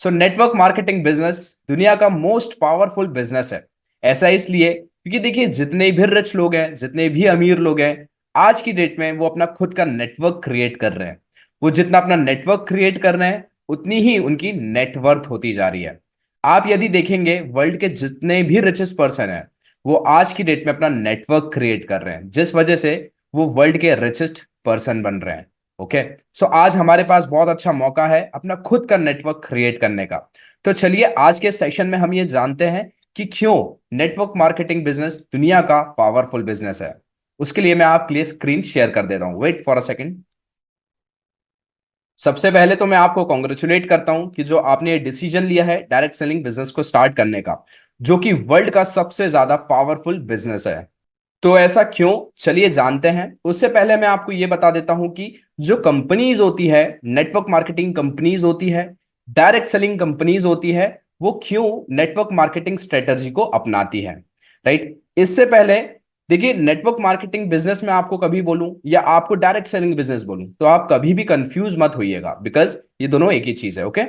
So network marketing business दुनिया का most powerful business है। ऐसा इसलिए क्योंकि देखिए जितने भी रिच लोग हैं, जितने भी अमीर लोग हैं, आज की डेट में वो अपना खुद का नेटवर्क क्रिएट कर रहे हैं। वो जितना अपना नेटवर्क क्रिएट कर रहे हैं उतनी ही उनकी नेटवर्थ होती जा रही है। आप यदि देखेंगे वर्ल्ड के जितने भी रिचेस्ट पर्सन हैं, वो आज की डेट में अपना नेटवर्क क्रिएट कर रहे हैं, जिस वजह से वो वर्ल्ड के रिचेस्ट पर्सन बन रहे हैं। ओके। सो आज हमारे पास बहुत अच्छा मौका है अपना खुद का नेटवर्क क्रिएट करने का। तो चलिए आज के सेशन में हम ये जानते हैं कि क्यों नेटवर्क मार्केटिंग बिजनेस दुनिया का पावरफुल बिजनेस है। उसके लिए मैं आपके लिए स्क्रीन शेयर कर देता हूं, वेट फॉर अ सेकंड। सबसे पहले तो मैं आपको कॉन्ग्रेचुलेट करता हूं कि जो आपने ये डिसीजन लिया है डायरेक्ट सेलिंग बिजनेस को स्टार्ट करने का, जो कि वर्ल्ड का सबसे ज्यादा पावरफुल बिजनेस है। तो ऐसा क्यों, चलिए जानते हैं। उससे पहले मैं आपको यह बता देता हूं कि जो कंपनीज होती है, नेटवर्क मार्केटिंग कंपनीज होती है, डायरेक्ट सेलिंग कंपनीज होती है, वो क्यों नेटवर्क मार्केटिंग स्ट्रेटजी को अपनाती है। राइट। इससे पहले देखिए, नेटवर्क मार्केटिंग बिजनेस में आपको कभी बोलूं या आपको डायरेक्ट सेलिंग बिजनेस बोलूं तो आप कभी भी कंफ्यूज मत होइएगा, बिकॉज ये दोनों एक ही चीज है। ओके।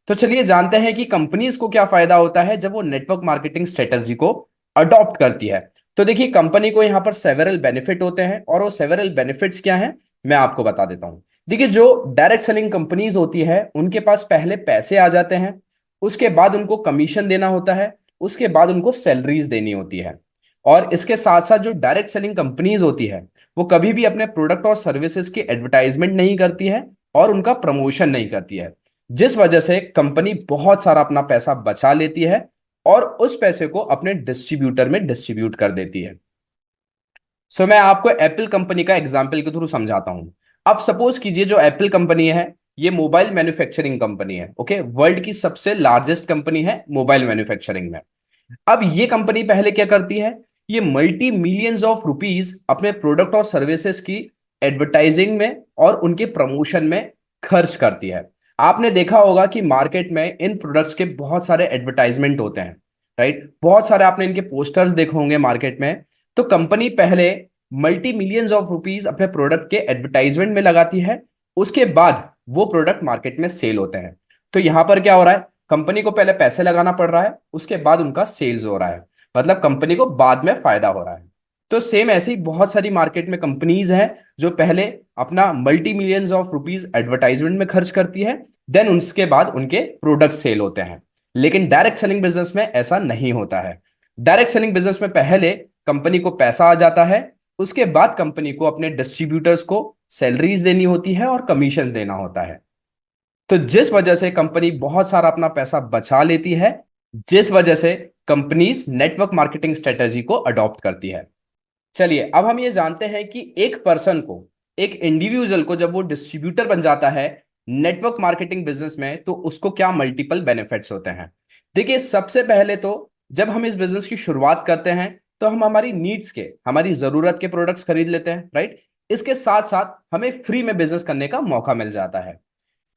तो चलिए जानते हैं कि कंपनीज को क्या फायदा होता है जब वो नेटवर्क मार्केटिंग स्ट्रेटजी को अडॉप्ट करती है। तो देखिए, कंपनी को यहां पर सेवरल बेनिफिट होते हैं, और वो सेवरल बेनिफिट्स क्या हैं मैं आपको बता देता हूं। देखिए, जो डायरेक्ट सेलिंग कंपनीज होती है उनके पास पहले पैसे आ जाते हैं, उसके बाद उनको कमीशन देना होता है, उसके बाद उनको सैलरीज देनी होती है। और इसके साथ साथ जो डायरेक्ट सेलिंग कंपनीज होती है वो कभी भी अपने प्रोडक्ट और सर्विसेज की एडवर्टाइजमेंट नहीं करती है और उनका प्रमोशन नहीं करती है, जिस वजह से कंपनी बहुत सारा अपना पैसा बचा लेती है और उस पैसे को अपने डिस्ट्रीब्यूटर में डिस्ट्रीब्यूट कर देती है। सो मैं आपको एप्पल कंपनी का एग्जाम्पल के थ्रू समझाता हूं। अब सपोज कीजिए जो एप्पल कंपनी है ये मोबाइल मैन्युफैक्चरिंग कंपनी है। ओके, वर्ल्ड की सबसे लार्जेस्ट कंपनी है मोबाइल मैन्युफैक्चरिंग में। अब ये कंपनी पहले क्या करती है, ये मल्टी मिलियंस ऑफ रुपीस अपने प्रोडक्ट और सर्विसेज की एडवर्टाइजिंग में और उनके प्रमोशन में खर्च करती है। आपने देखा होगा कि मार्केट में इन प्रोडक्ट्स के बहुत सारे एडवर्टाइजमेंट होते हैं। राइट, बहुत सारे आपने इनके पोस्टर्स देखे होंगे मार्केट में। तो कंपनी पहले मल्टी मिलियंस ऑफ रुपीस अपने प्रोडक्ट के एडवर्टाइजमेंट में लगाती है, उसके बाद वो प्रोडक्ट मार्केट में सेल होते हैं। तो यहां पर क्या हो रहा है, कंपनी को पहले पैसे लगाना पड़ रहा है, उसके बाद उनका सेल्स हो रहा है, मतलब कंपनी को बाद में फायदा हो रहा है। तो सेम ऐसे ही बहुत सारी मार्केट में कंपनीज हैं जो पहले अपना multi millions of rupees advertisement में खर्च करती है, देन उसके बाद उनके प्रोडक्ट सेल होते हैं। लेकिन डायरेक्ट सेलिंग बिजनेस में ऐसा नहीं होता है। डायरेक्ट सेलिंग बिजनेस में पहले कंपनी को पैसा आ जाता है, उसके बाद कंपनी को अपने डिस्ट्रीब्यूटर्स को सैलरीज देनी होती है और कमीशन देना होता है। तो जिस वजह से कंपनी बहुत सारा अपना पैसा बचा लेती है, जिस वजह से कंपनीज नेटवर्क मार्केटिंग स्ट्रेटेजी को अडॉप्ट करती है। चलिए अब हम ये जानते हैं कि एक पर्सन को, एक इंडिविजुअल को जब वो डिस्ट्रीब्यूटर बन जाता है नेटवर्क मार्केटिंग बिजनेस में तो उसको क्या मल्टीपल बेनिफिट्स होते हैं। देखिए, सबसे पहले तो जब हम इस बिजनेस की शुरुआत करते हैं तो हम हमारी नीड्स के, हमारी जरूरत के प्रोडक्ट्स खरीद लेते हैं। राइट, इसके साथ साथ हमें फ्री में बिजनेस करने का मौका मिल जाता है।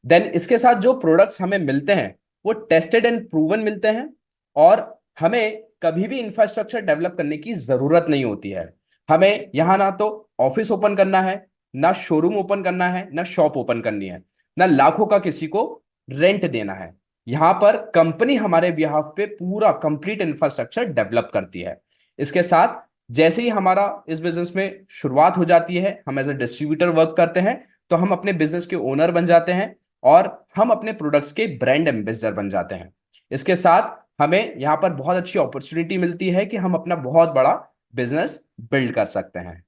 देन इसके साथ जो प्रोडक्ट्स हमें मिलते हैं वो टेस्टेड एंड प्रूवन मिलते हैं, और हमें कभी भी इंफ्रास्ट्रक्चर डेवलप करने की जरूरत नहीं होती है। हमें यहाँ ना तो ऑफिस ओपन करना है, ना शोरूम ओपन करना है, ना शॉप ओपन करनी है, ना लाखों का किसी को रेंट देना है। यहाँ पर कंपनी हमारे बिहाफ पे पूरा कंप्लीट इंफ्रास्ट्रक्चर डेवलप करती है। इसके साथ जैसे ही हमारा इस बिजनेस में शुरुआत हो जाती है, हम एज ए डिस्ट्रीब्यूटर वर्क करते हैं, तो हम अपने बिजनेस के ओनर बन जाते हैं और हम अपने प्रोडक्ट्स के ब्रांड एम्बेसडर बन जाते हैं। इसके साथ हमें यहाँ पर बहुत अच्छी अपॉर्चुनिटी मिलती है कि हम अपना बहुत बड़ा बिजनेस बिल्ड कर सकते हैं।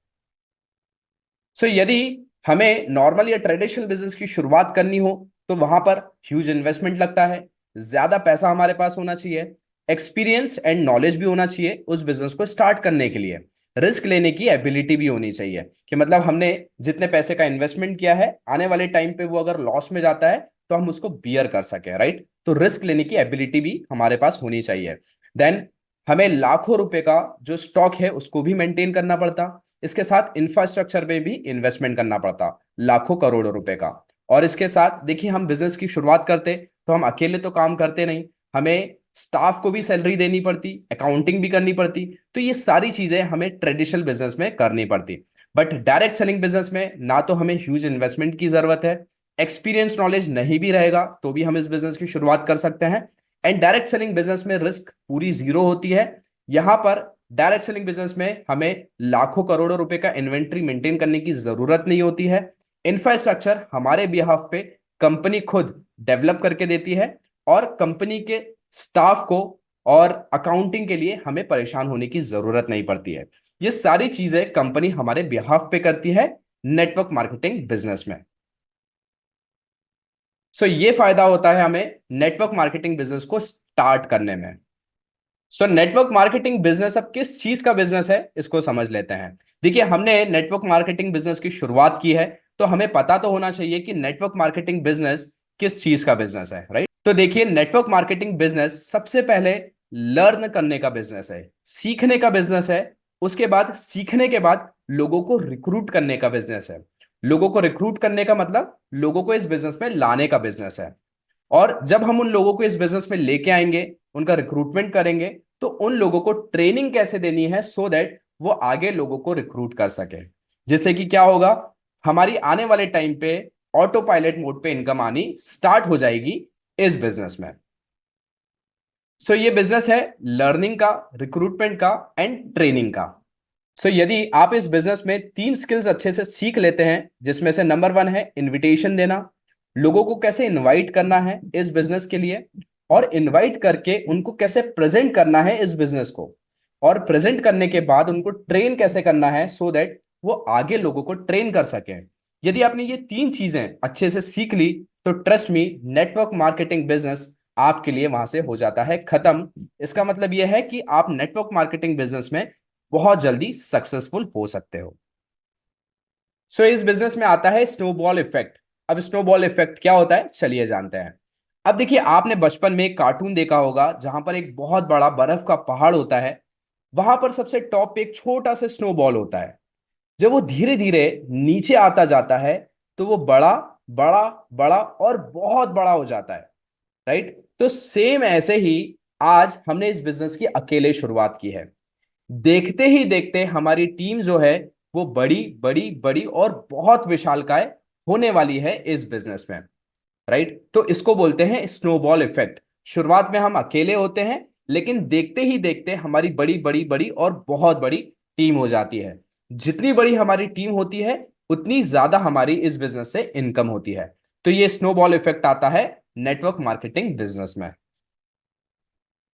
सो यदि हमें नॉर्मल या ट्रेडिशनल बिजनेस की शुरुआत करनी हो तो वहां पर ह्यूज इन्वेस्टमेंट लगता है, ज्यादा पैसा हमारे पास होना चाहिए, एक्सपीरियंस एंड नॉलेज भी होना चाहिए उस बिजनेस को स्टार्ट करने के लिए, रिस्क लेने की एबिलिटी भी होनी चाहिए कि मतलब हमने जितने पैसे का इन्वेस्टमेंट किया है आने वाले टाइम पे वो अगर लॉस में जाता है तो हम उसको बियर कर सके। राइट, तो रिस्क लेने की एबिलिटी भी हमारे पास होनी चाहिए। देन हमें लाखों रुपए का जो स्टॉक है उसको भी मेंटेन करना पड़ता, इसके साथ इंफ्रास्ट्रक्चर में भी इन्वेस्टमेंट करना पड़ता, लाखों करोड़ों रुपए का। और इसके साथ देखिए, हम बिजनेस की शुरुआत करते तो हम अकेले तो काम करते नहीं, हमें स्टाफ को भी सैलरी देनी पड़ती, अकाउंटिंग भी करनी पड़ती। तो ये सारी चीजें हमें ट्रेडिशनल बिजनेस में करनी पड़ती। बट डायरेक्ट सेलिंग बिजनेस में ना तो हमें ह्यूज इन्वेस्टमेंट की जरूरत है, एक्सपीरियंस नॉलेज नहीं भी रहेगा तो भी हम इस बिजनेस की शुरुआत कर सकते हैं। एंड डायरेक्ट सेलिंग बिजनेस में रिस्क पूरी जीरो होती है। यहां पर डायरेक्ट सेलिंग बिजनेस में हमें लाखों करोड़ों रुपए का इन्वेंट्री मेंटेन करने की जरूरत नहीं होती है। इंफ्रास्ट्रक्चर हमारे बिहाफ पे कंपनी खुद डेवलप करके देती है, और कंपनी के स्टाफ को और अकाउंटिंग के लिए हमें परेशान होने की जरूरत नहीं पड़ती है। ये सारी चीजें कंपनी हमारे बिहाफ पे करती है नेटवर्क मार्केटिंग बिजनेस में। ये फायदा होता है हमें नेटवर्क मार्केटिंग बिजनेस को स्टार्ट करने में। नेटवर्क मार्केटिंग बिजनेस अब किस चीज का बिजनेस है इसको समझ लेते हैं। देखिए, हमने नेटवर्क मार्केटिंग बिजनेस की शुरुआत की है, तो हमें पता तो होना चाहिए कि नेटवर्क मार्केटिंग बिजनेस किस चीज का बिजनेस है, राइट। तो देखिए, नेटवर्क मार्केटिंग बिजनेस सबसे पहले लर्न करने का बिजनेस है, सीखने का बिजनेस है। उसके बाद सीखने के बाद लोगों को रिक्रूट करने का बिजनेस है। लोगों को रिक्रूट करने का मतलब लोगों को इस बिजनेस में लाने का बिजनेस है। और जब हम उन लोगों को इस बिजनेस में लेके आएंगे, उनका रिक्रूटमेंट करेंगे, तो उन लोगों को ट्रेनिंग कैसे देनी है सो दैट वो आगे लोगों को रिक्रूट कर सके। जिससे कि क्या होगा, हमारी आने वाले टाइम पे ऑटो पायलट मोड पे इनकम आनी स्टार्ट हो जाएगी इस बिजनेस में। ये बिजनेस है लर्निंग का, रिक्रूटमेंट का एंड ट्रेनिंग का। यदि आप इस बिजनेस में 3 स्किल्स अच्छे से सीख लेते हैं, जिसमें से नंबर 1 है इनविटेशन देना, लोगों को कैसे इनवाइट करना है इस बिजनेस के लिए, और इनवाइट करके उनको कैसे प्रेजेंट करना है इस बिजनेस को, और प्रेजेंट करने के बाद उनको ट्रेन कैसे करना है सो दैट वो आगे लोगों को ट्रेन कर सके। यदि आपने ये 3 चीजें अच्छे से सीख ली, तो trust me, network marketing business आपके लिए वहां से हो जाता है खत्म। इसका मतलब यह है कि आप नेटवर्क मार्केटिंग बिजनेस में बहुत जल्दी सक्सेसफुल हो सकते हो। इस बिजनेस में आता है स्नोबॉल इफेक्ट। अब स्नोबॉल इफेक्ट क्या होता है, चलिए जानते हैं। अब देखिए, आपने बचपन में एक कार्टून देखा होगा जहां पर एक बहुत बड़ा बर्फ का पहाड़ होता है। वहां पर सबसे टॉप पे एक छोटा सा स्नोबॉल होता है। जब वो धीरे धीरे नीचे आता जाता है, तो वो बड़ा बड़ा बड़ा और बहुत बड़ा हो जाता है, राइट। तो सेम ऐसे ही आज हमने इस बिजनेस की अकेले शुरुआत की है। देखते ही देखते हमारी टीम जो है वो बड़ी बड़ी बड़ी और बहुत विशालकाय होने वाली है इस बिजनेस में, राइट। तो इसको बोलते हैं स्नोबॉल इफेक्ट। शुरुआत में हम अकेले होते हैं, लेकिन देखते ही देखते हमारी बड़ी बड़ी बड़ी और बहुत बड़ी टीम हो जाती है। जितनी बड़ी हमारी टीम होती है, उतनी ज्यादा हमारी इस बिजनेस से इनकम होती है। तो ये स्नोबॉल इफेक्ट आता है नेटवर्क मार्केटिंग बिजनेस में।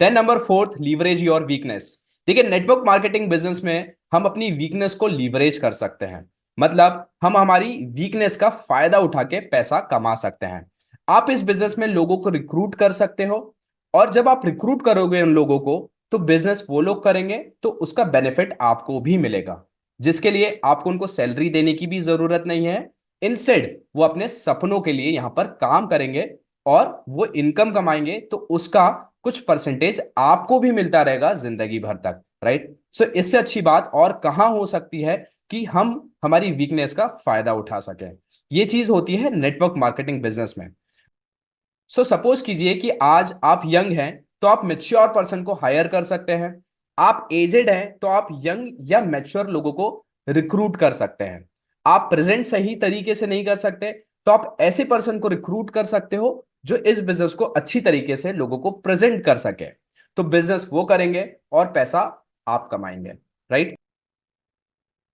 Then number 4, leverage your weakness. देखिए, नेटवर्क मार्केटिंग बिजनेस में हम अपनी वीकनेस को लीवरेज कर सकते हैं। मतलब हम हमारी वीकनेस का फायदा उठा के पैसा कमा सकते हैं। आप इस बिजनेस में लोगों को रिक्रूट कर सकते हो, और जब आप रिक्रूट करोगे उन लोगों को, तो बिजनेस वो लोग करेंगे तो उसका बेनिफिट आपको भी मिलेगा, जिसके लिए आपको उनको सैलरी देने की भी जरूरत नहीं है। इंस्टेड वो अपने सपनों के लिए यहां पर काम करेंगे, और वो इनकम कमाएंगे, तो उसका कुछ परसेंटेज आपको भी मिलता रहेगा जिंदगी भर तक, राइट। इससे अच्छी बात और कहां हो सकती है कि हम हमारी वीकनेस का फायदा उठा सकें। ये चीज होती है नेटवर्क मार्केटिंग बिजनेस में। सपोज कीजिए कि आज आप यंग हैं, तो आप मेच्योर पर्सन को हायर कर सकते हैं। आप एजेड हैं, तो आप यंग या मेच्योर लोगों को रिक्रूट कर सकते हैं। आप प्रेजेंट सही तरीके से नहीं कर सकते, तो आप ऐसे पर्सन को रिक्रूट कर सकते हो जो इस बिजनेस को अच्छी तरीके से लोगों को प्रेजेंट कर सके। तो बिजनेस वो करेंगे और पैसा आप कमाएंगे, राइट।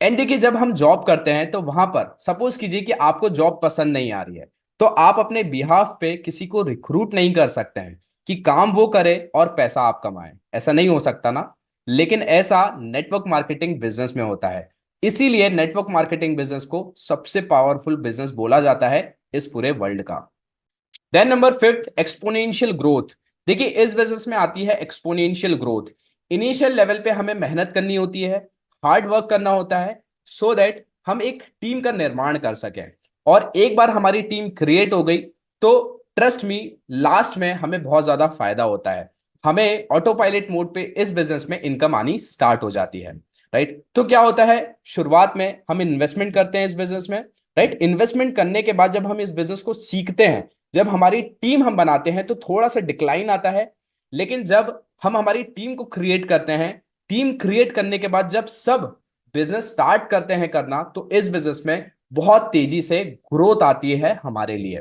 एंड देखिए, जब हम जॉब करते हैं तो वहां पर सपोज कीजिए कि आपको जॉब पसंद नहीं आ रही है, तो आप अपने बिहाफ पे किसी को रिक्रूट नहीं कर सकते हैं कि काम वो करे और पैसा आप कमाएं। ऐसा नहीं हो सकता ना। लेकिन ऐसा नेटवर्क मार्केटिंग बिजनेस में होता है। इसीलिए नेटवर्क मार्केटिंग बिजनेस को सबसे पावरफुल बिजनेस बोला जाता है इस पूरे वर्ल्ड का। Then number 5, exponential growth. देखिए, इस बिजनेस में आती है एक्सपोनेंशियल ग्रोथ। इनिशियल लेवल पे हमें मेहनत करनी होती है, हार्ड वर्क करना होता है, सो दैट हम एक टीम का निर्माण कर सकें। और एक बार हमारी टीम क्रिएट हो गई, तो ट्रस्ट मी, लास्ट में हमें बहुत ज्यादा फायदा होता है। हमें ऑटो पायलट मोड पे इस बिजनेस में इनकम आनी स्टार्ट हो जाती है, राइट। तो क्या होता है, शुरुआत में हम इन्वेस्टमेंट करते हैं इस बिजनेस में, राइट। इन्वेस्टमेंट करने के बाद जब हम इस बिजनेस को सीखते हैं, जब हमारी टीम हम बनाते हैं, तो थोड़ा सा डिक्लाइन आता है। लेकिन जब हम हमारी टीम को क्रिएट करते हैं, टीम क्रिएट करने के बाद जब सब बिजनेस स्टार्ट करते हैं करना, तो इस बिजनेस में बहुत तेजी से ग्रोथ आती है हमारे लिए,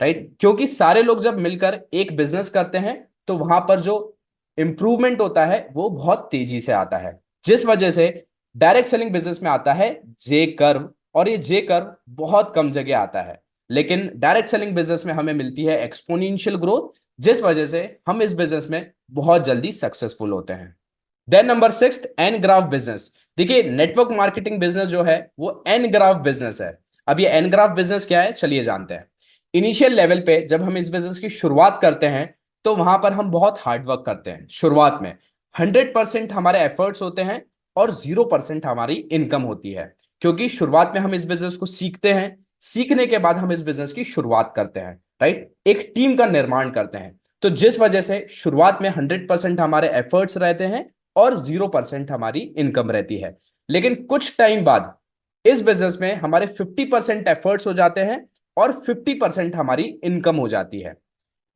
राइट? क्योंकि सारे लोग जब मिलकर एक बिजनेस करते हैं तो वहां पर जो इंप्रूवमेंट होता है वो बहुत तेजी से आता है, जिस वजह से डायरेक्ट सेलिंग बिजनेस में आता है जे कर्व। और ये जे कर्व बहुत कम जगह आता है, लेकिन डायरेक्ट सेलिंग बिजनेस में हमें मिलती है एक्सपोनेंशियल ग्रोथ, जिस वजह से हम इस बिजनेस में बहुत जल्दी सक्सेसफुल होते हैं। Then number six, an graph business. देखिए, नेटवर्क मार्केटिंग बिजनेस जो है वो एन ग्राफ बिजनेस है। अब ये एन ग्राफ बिजनेस क्या है, चलिए जानते हैं। इनिशियल लेवल पे जब हम इस बिजनेस की शुरुआत करते हैं तो वहां पर हम बहुत हार्डवर्क करते हैं। शुरुआत में 100% हमारे एफर्ट्स होते हैं और 0% हमारी इनकम होती है, क्योंकि शुरुआत में हम इस बिजनेस को सीखते हैं। सीखने के बाद हम इस बिजनेस की शुरुआत करते हैं, राइट? एक टीम का निर्माण करते हैं। तो जिस वजह से शुरुआत में 100% हमारे एफर्ट्स रहते हैं और 0% हमारी इनकम रहती है। लेकिन कुछ टाइम बाद इस बिजनेस में हमारे 50% एफर्ट्स हो जाते हैं और 50% हमारी इनकम हो जाती है।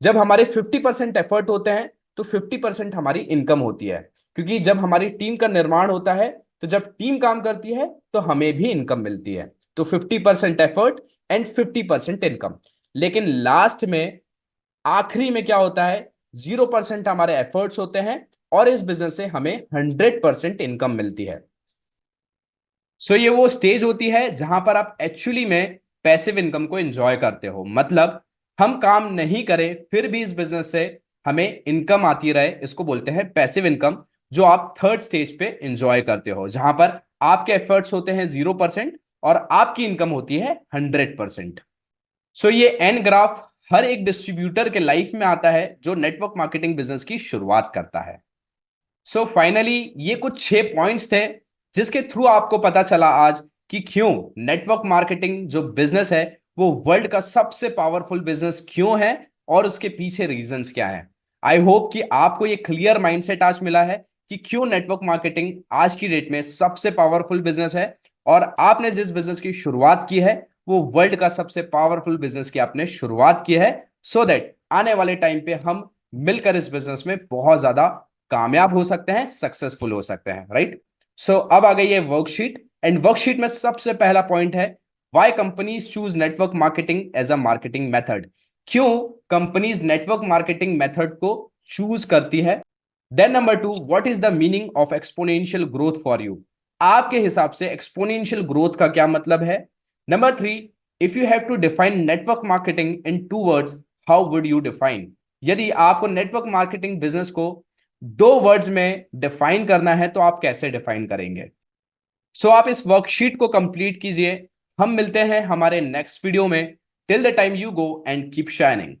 जब हमारे 50% एफर्ट होते हैं तो 50% हमारी इनकम होती है, क्योंकि जब हमारी टीम का निर्माण होता है तो जब टीम काम करती है तो हमें भी इनकम मिलती है। तो 50% एफर्ट एंड 50% इनकम। लेकिन लास्ट में, आखिरी में क्या होता है, 0% हमारे एफर्ट्स होते हैं और इस बिजनेस से हमें 100% इनकम मिलती है। सो ये वो स्टेज होती है जहां पर आप एक्चुअली में पैसिव इनकम को एंजॉय करते हो। मतलब हम काम नहीं करें फिर भी इस बिजनेस से हमें इनकम आती रहे, इसको बोलते हैं पैसिव इनकम, जो आप थर्ड स्टेज पे एंजॉय करते हो, जहां पर आपके एफर्ट्स होते हैं 0% और आपकी इनकम होती है 100%। सो ये एन ग्राफ हर एक डिस्ट्रीब्यूटर के लाइफ में आता है जो नेटवर्क मार्केटिंग बिजनेस की शुरुआत करता है। सो फाइनली ये कुछ 6 पॉइंट्स थे जिसके थ्रू आपको पता चला आज कि क्यों नेटवर्क मार्केटिंग जो बिजनेस है वो वर्ल्ड का सबसे पावरफुल बिजनेस क्यों है और उसके पीछे रीजंस क्या है। आई होप कि आपको ये क्लियर माइंडसेट आज मिला है कि क्यों नेटवर्क मार्केटिंग आज की डेट में सबसे पावरफुल बिजनेस है, और आपने जिस बिजनेस की शुरुआत की है वो वर्ल्ड का सबसे पावरफुल बिजनेस की आपने शुरुआत की है, सो दैट आने वाले टाइम पे हम मिलकर इस बिजनेस में बहुत ज्यादा कामयाब हो सकते हैं, सक्सेसफुल हो सकते हैं, राइट? सो अब आ गई है वर्कशीट, एंड वर्कशीट में सबसे पहला पॉइंट है why companies choose network marketing as a marketing method. क्यों कंपनीज नेटवर्क मार्केटिंग मेथड को चूज करती है। Then number two, what is the meaning of exponential growth for you. आपके हिसाब से एक्सपोनेंशियल ग्रोथ का क्या मतलब है। Number three, if you have to define network marketing in 2 words, how would you define. यदि आपको नेटवर्क मार्केटिंग बिजनेस को 2 वर्ड्स में डिफाइन करना है तो आप कैसे डिफाइन करेंगे। सो आप इस वर्कशीट को कंप्लीट कीजिए। हम मिलते हैं हमारे नेक्स्ट वीडियो में। Till the time, you go and keep shining.